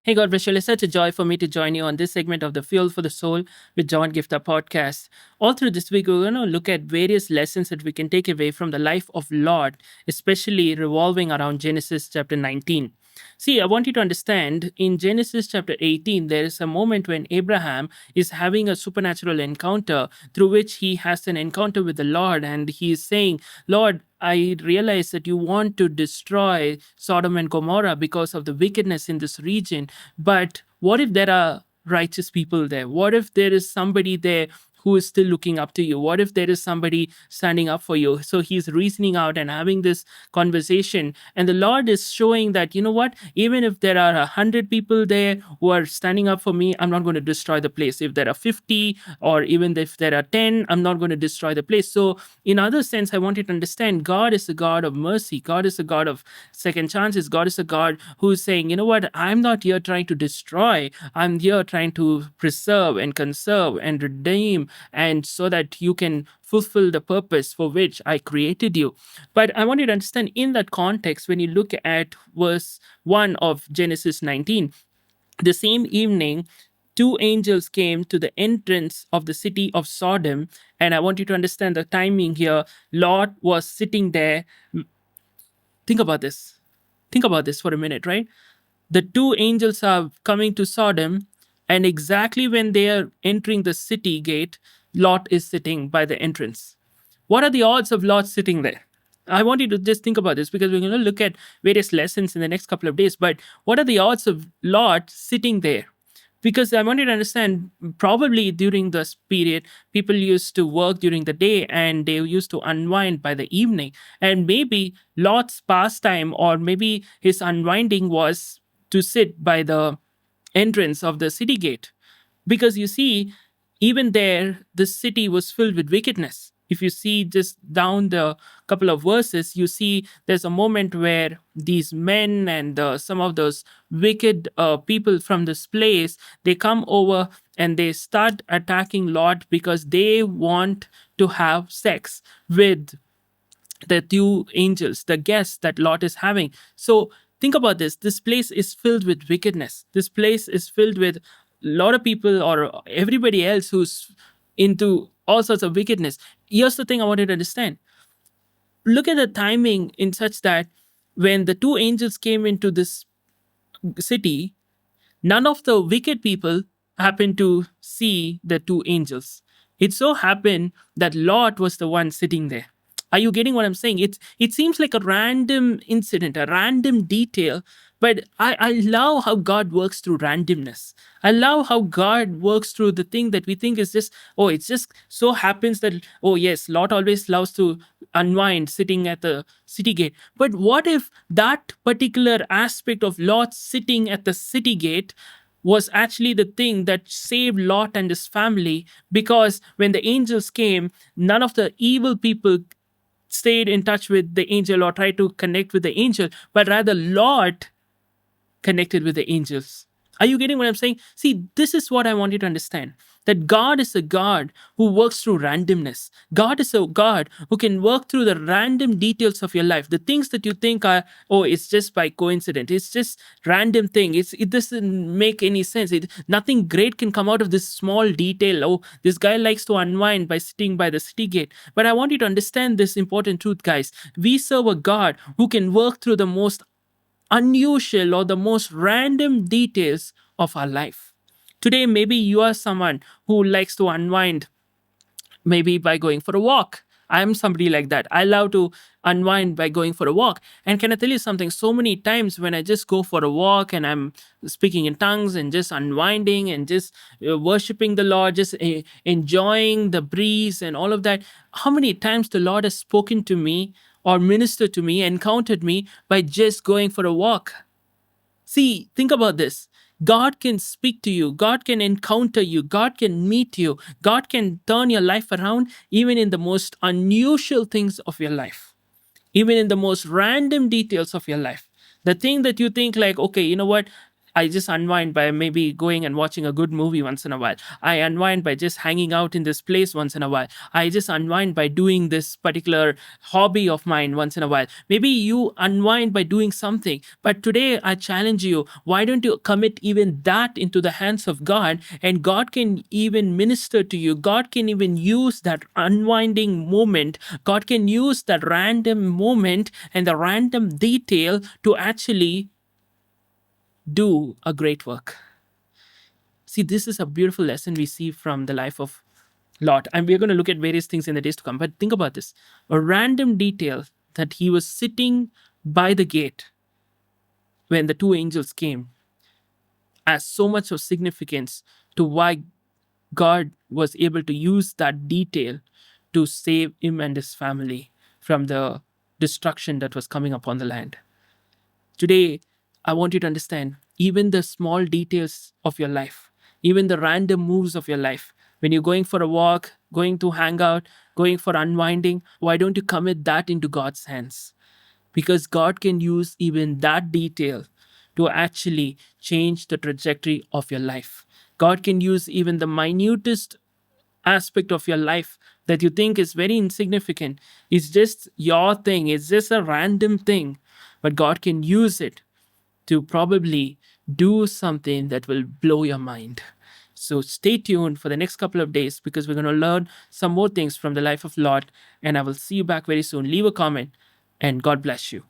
Hey, God bless you. It's such a joy for me to join you on this segment of the Fuel for the Soul with John Giftah podcast. All through this week, we're going to look at various lessons that we can take away from the life of Lot, especially revolving around Genesis chapter 19. See, I want you to understand in Genesis chapter 18, there is a moment when Abraham is having a supernatural encounter through which he has an encounter with the Lord, and he is saying, Lord, I realize that you want to destroy Sodom and Gomorrah because of the wickedness in this region. But what if there are righteous people there? What if there is somebody there who is still looking up to you? What if there is somebody standing up for you? So he's reasoning out and having this conversation. And the Lord is showing that, you know what, even if there are 100 people there who are standing up for me, I'm not going to destroy the place. If there are 50 or even if there are 10, I'm not going to destroy the place. So in other sense, I want you to understand God is a God of mercy. God is a God of second chances. God is a God who is saying, you know what, I'm not here trying to destroy. I'm here trying to preserve and conserve and redeem, and so that you can fulfill the purpose for which I created you. But I want you to understand in that context, when you look at verse 1 of Genesis 19, the same evening, two angels came to the entrance of the city of Sodom. And I want you to understand the timing here. Lot was sitting there. Think about this. Think about this for a minute, right? The two angels are coming to Sodom, and exactly when they are entering the city gate, Lot is sitting by the entrance. What are the odds of Lot sitting there? I want you to just think about this because we're going to look at various lessons in the next couple of days. But what are the odds of Lot sitting there? Because I want you to understand, probably during this period, people used to work during the day and they used to unwind by the evening. And maybe Lot's pastime or maybe his unwinding was to sit by the entrance of the city gate. Because you see, even there, the city was filled with wickedness. If you see just down the couple of verses, you see there's a moment where these men and some of those wicked people from this place, they come over and they start attacking Lot because they want to have sex with the two angels, the guests that Lot is having. So think about this. This place is filled with wickedness. This place is filled with a lot of people or everybody else who's into all sorts of wickedness. Here's the thing I wanted to understand. Look at the timing in such that when the two angels came into this city, none of the wicked people happened to see the two angels. It so happened that Lot was the one sitting there. Are you getting what I'm saying? It seems like a random incident, a random detail, but I love how God works through randomness. I love how God works through the thing that we think is just, oh, it just so happens that, oh, yes, Lot always loves to unwind sitting at the city gate. But what if that particular aspect of Lot sitting at the city gate was actually the thing that saved Lot and his family? Because when the angels came, none of the evil people stayed in touch with the angel or tried to connect with the angel, but rather Lot connected with the angels. Are you getting what I'm saying? See, this is what I want you to understand, that God is a God who works through randomness. God is a God who can work through the random details of your life. The things that you think are, oh, it's just by coincidence. It's just random thing. It doesn't make any sense. Nothing great can come out of this small detail. Oh, this guy likes to unwind by sitting by the city gate. But I want you to understand this important truth, guys. We serve a God who can work through the most unusual or the most random details of our life. Today, maybe you are someone who likes to unwind, maybe by going for a walk. I'm somebody like that. I love to unwind by going for a walk. And can I tell you something? So many times when I just go for a walk and I'm speaking in tongues and just unwinding and just worshiping the Lord, just enjoying the breeze and all of that, how many times the Lord has spoken to me or ministered to me, encountered me by just going for a walk. See, think about this. God can speak to you. God can encounter you. God can meet you. God can turn your life around even in the most unusual things of your life, even in the most random details of your life. The thing that you think like, okay, you know what? I just unwind by maybe going and watching a good movie once in a while. I unwind by just hanging out in this place once in a while. I just unwind by doing this particular hobby of mine once in a while. Maybe you unwind by doing something. But today I challenge you, why don't you commit even that into the hands of God, and God can even minister to you. God can even use that unwinding moment. God can use that random moment and the random detail to actually do a great work. See, this is a beautiful lesson we see from the life of Lot. And we're going to look at various things in the days to come. But think about this, a random detail that he was sitting by the gate when the two angels came has so much of significance to why God was able to use that detail to save him and his family from the destruction that was coming upon the land. Today, I want you to understand even the small details of your life, even the random moves of your life. When you're going for a walk, going to hang out, going for unwinding, why don't you commit that into God's hands? Because God can use even that detail to actually change the trajectory of your life. God can use even the minutest aspect of your life that you think is very insignificant. It's just your thing, it's just a random thing. But God can use it to probably do something that will blow your mind. So stay tuned for the next couple of days because we're going to learn some more things from the life of Lot. And I will see you back very soon. Leave a comment and God bless you.